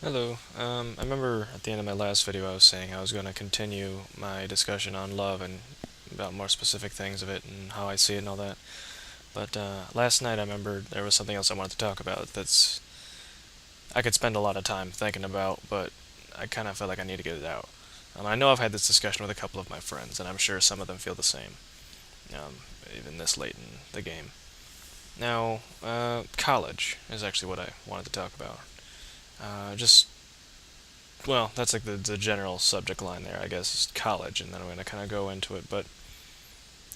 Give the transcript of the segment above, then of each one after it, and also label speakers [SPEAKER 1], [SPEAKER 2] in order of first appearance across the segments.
[SPEAKER 1] Hello. I remember at the end of my last video I was saying I was going to continue my discussion on love and about more specific things of it and how I see it and all that. But last night I remembered there was something else I wanted to talk about that's I could spend a lot of time thinking about, but I kind of feel like I need to get it out. I know I've had this discussion with a couple of my friends, and I'm sure some of them feel the same, um, even this late in the game. Now, college is actually what I wanted to talk about. Just well, that's like the general subject line there, I guess, is college, and then I'm gonna kind of go into it. But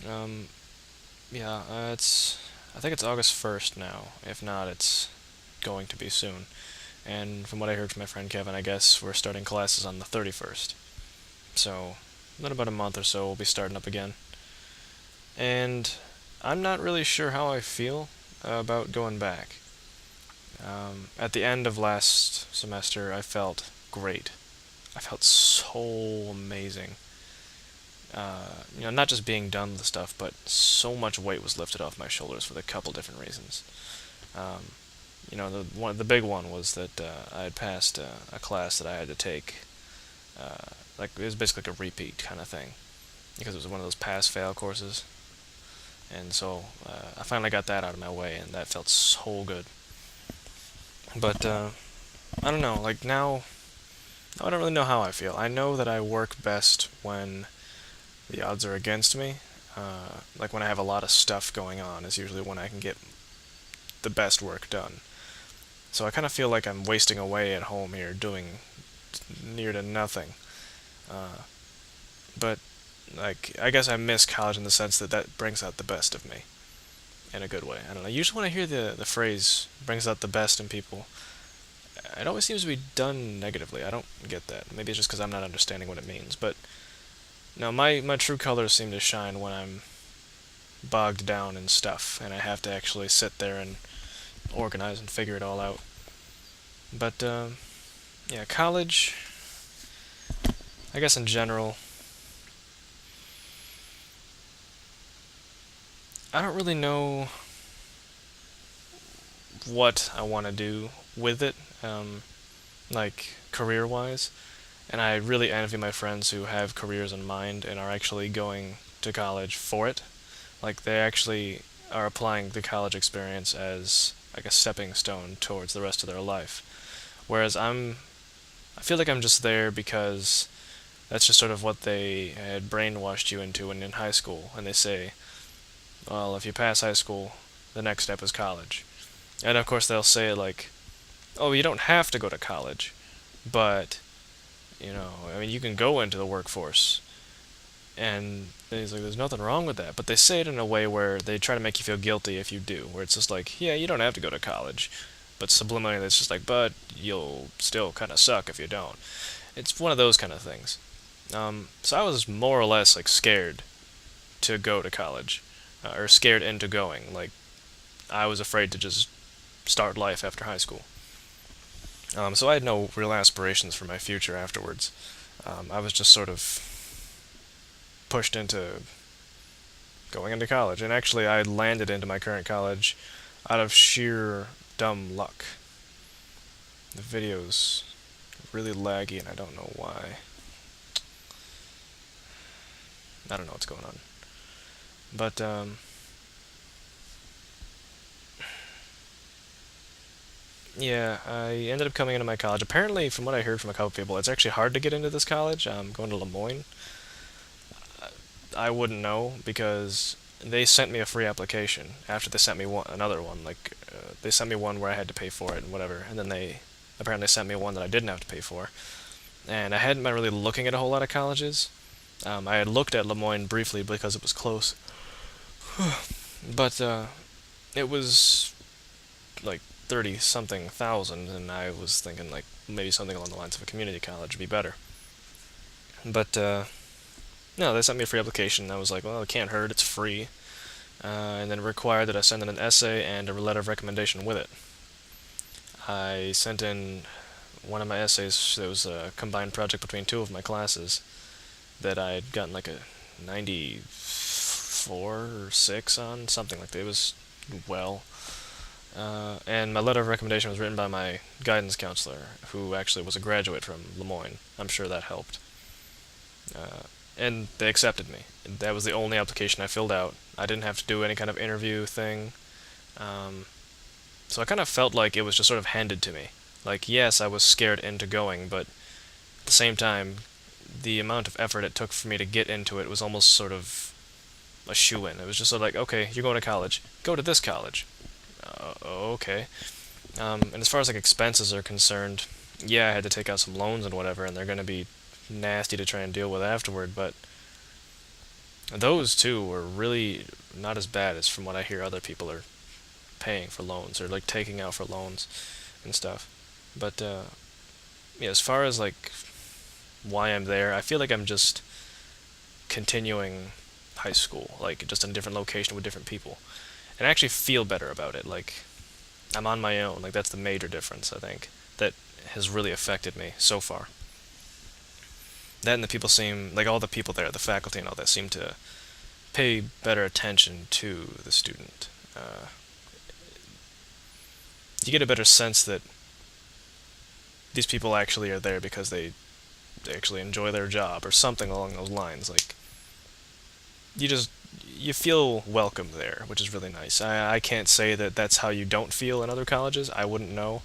[SPEAKER 1] um, yeah, I think it's August 1st now. If not, it's going to be soon. And from what I heard from my friend Kevin, I guess we're starting classes on the 31st. So, in about a month or so, we'll be starting up again. And I'm not really sure how I feel about going back. At the end of last semester, I felt great. I felt so amazing. Not just being done with stuff, but so much weight was lifted off my shoulders for a couple different reasons. Um, the big one was that I had passed a class that I had to take. Like it was basically like a repeat kind of thing because it was one of those pass-fail courses, and so I finally got that out of my way, and that felt so good. But I don't know. Like now, I don't really know how I feel. I know that I work best when the odds are against me. Like when I have a lot of stuff going on is usually when I can get the best work done. So I kind of feel like I'm wasting away at home here doing near to nothing. Uh, but like I guess I miss college in the sense that that brings out the best of me in a good way. I don't know. Usually when I hear the phrase brings out the best in people, it always seems to be done negatively. I don't get that. Maybe it's just because I'm not understanding what it means. But no, my true colors seem to shine when I'm bogged down in stuff, and I have to actually sit there and organize and figure it all out. But yeah, college, I guess in general, I don't really know what I want to do with it, like career wise. And I really envy my friends who have careers in mind and are actually going to college for it. Like they actually are applying the college experience as like a stepping stone towards the rest of their life. Whereas I feel like I'm just there because that's just sort of what they had brainwashed you into when in high school. And they say, well, if you pass high school, the next step is college. And of course they'll say like, oh, you don't have to go to college, but I mean, you can go into the workforce. And he's like, there's nothing wrong with that. But they say it in a way where they try to make you feel guilty if you do, where it's just like, yeah, you don't have to go to college. But subliminally, it's just like, but you'll still kind of suck if you don't. It's one of those kind of things. So I was more or less like scared to go to college, or scared into going. Like I was afraid to just start life after high school. So I had no real aspirations for my future afterwards. I was just sort of pushed into going into college, and actually I landed into my current college out of sheer dumb luck. The video's really laggy, and I don't know why. I don't know what's going on. But yeah, I ended up coming into my college. Apparently, from what I heard from a couple people, it's actually hard to get into this college. I'm going to Lemoyne. I wouldn't know because they sent me a free application after they sent me another one. Like they sent me one where I had to pay for it and whatever, and then they apparently sent me one that I didn't have to pay for. And I hadn't been really looking at a whole lot of colleges. I had looked at Lemoyne briefly because it was close, but it was like 30 something thousand, and I was thinking like maybe something along the lines of a community college would be better. But no, they sent me a free application. And I was like, well, it can't hurt. It's free. And then it required that I send in an essay and a letter of recommendation with it. I sent in one of my essays. It was a combined project between two of my classes that I had gotten like a 94 or 6 on, something like that. It was well. And my letter of recommendation was written by my guidance counselor, who actually was a graduate from Lemoyne. I'm sure that helped. And they accepted me. That was the only application I filled out. I didn't have to do any kind of interview thing. Um, so I kind of felt like it was just sort of handed to me. Like, yes, I was scared into going, but at the same time, the amount of effort it took for me to get into it was almost sort of a shoe-in. It was just sort of like, okay, you're going to college. Go to this college. Okay. And as far as like expenses are concerned, yeah, I had to take out some loans and whatever, and they're going to be nasty to try and deal with afterward, but those two were really not as bad as from what I hear other people are paying for loans or like taking out for loans and stuff. But yeah, as far as like why I'm there, I feel like I'm just continuing high school, like just in a different location with different people. And I actually feel better about it. Like I'm on my own. Like that's the major difference I think that has really affected me so far. That and the people seem like all the people there, the faculty and all that seem to pay better attention to the student. You get a better sense that these people actually are there because they actually enjoy their job or something along those lines. Like you just you feel welcome there, which is really nice. I can't say that that's how you don't feel in other colleges. I wouldn't know.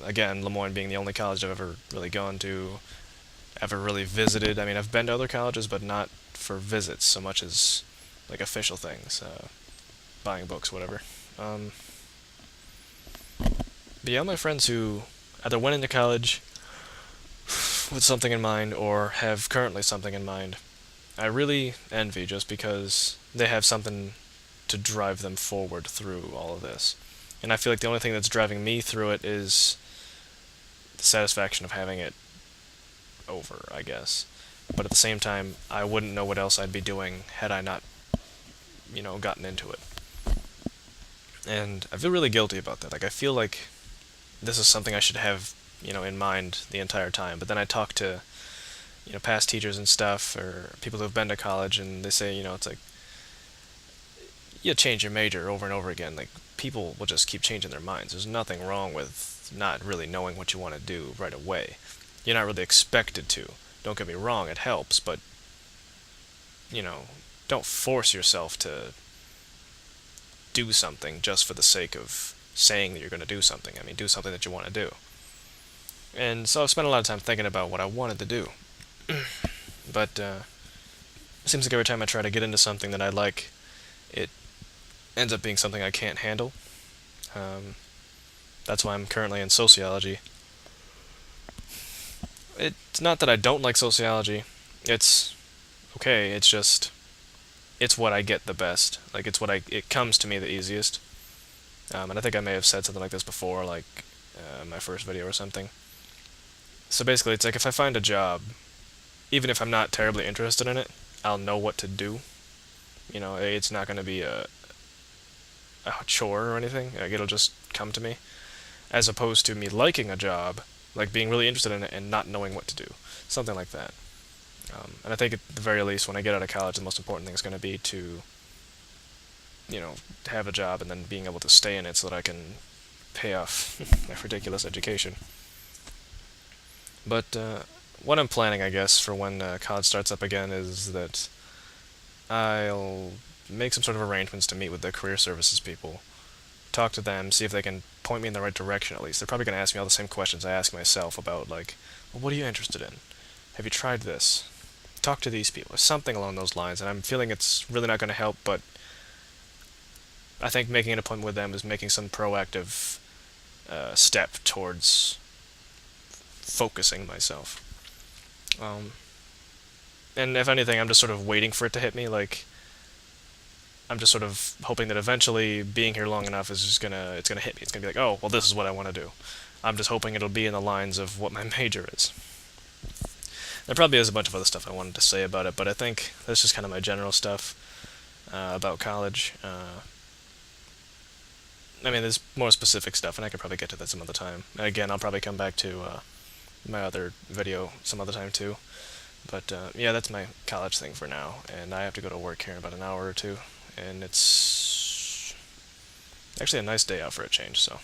[SPEAKER 1] Again, Lemoyne being the only college I've ever really gone to, ever really visited. I mean, I've been to other colleges, but not for visits so much as like official things, buying books, whatever. Um, but yeah, all my friends who either went into college with something in mind or have currently something in mind, I really envy just because they have something to drive them forward through all of this. And I feel like the only thing that's driving me through it is the satisfaction of having it over, I guess. But at the same time, I wouldn't know what else I'd be doing had I not, gotten into it. And I feel really guilty about that. Like I feel like this is something I should have, in mind the entire time. But then I talk to, past teachers and stuff, or people who have been to college, and they say, it's like you change your major over and over again. Like people will just keep changing their minds. There's nothing wrong with not really knowing what you want to do right away. You're not really expected to. Don't get me wrong, it helps, but you know, don't force yourself to do something just for the sake of saying that you're going to do something. I mean, do something that you want to do. And so I've spent a lot of time thinking about what I wanted to do. But it seems like every time I try to get into something that I like, it ends up being something I can't handle. Um, that's why I'm currently in sociology. It's not that I don't like sociology. It's okay. It's just it's what I get the best. Like it comes to me the easiest. And I think I may have said something like this before, like my first video or something. So basically, it's like if I find a job, even if I'm not terribly interested in it, I'll know what to do. It's not going to be a chore or anything. Like it'll just come to me, as opposed to me liking a job, like being really interested in it and not knowing what to do, something like that. And I think at the very least, when I get out of college, the most important thing is going to be to, have a job and then being able to stay in it so that I can pay off my ridiculous education. But what I'm planning, I guess, for when college starts up again is that I'll make some sort of arrangements to meet with the career services people, talk to them, see if they can point me in the right direction at least. They're probably going to ask me all the same questions I ask myself about, like, well, what are you interested in? Have you tried this? Talk to these people, something along those lines. And I'm feeling it's really not going to help, but I think making an appointment with them is making some proactive step towards focusing myself. Um, and if anything, I'm just sort of waiting for it to hit me. Like, I'm just sort of hoping that eventually being here long enough is just it's gonna hit me. It's gonna be like, oh, well, this is what I want to do. I'm just hoping it'll be in the lines of what my major is. There probably is a bunch of other stuff I wanted to say about it, but I think that's just kind of my general stuff about college. I mean, there's more specific stuff, and I could probably get to that some other time. Again, I'll probably come back to my other video some other time too. But yeah, that's my college thing for now, and I have to go to work here in about an hour or two, and it's Actually, a nice day out for a change. So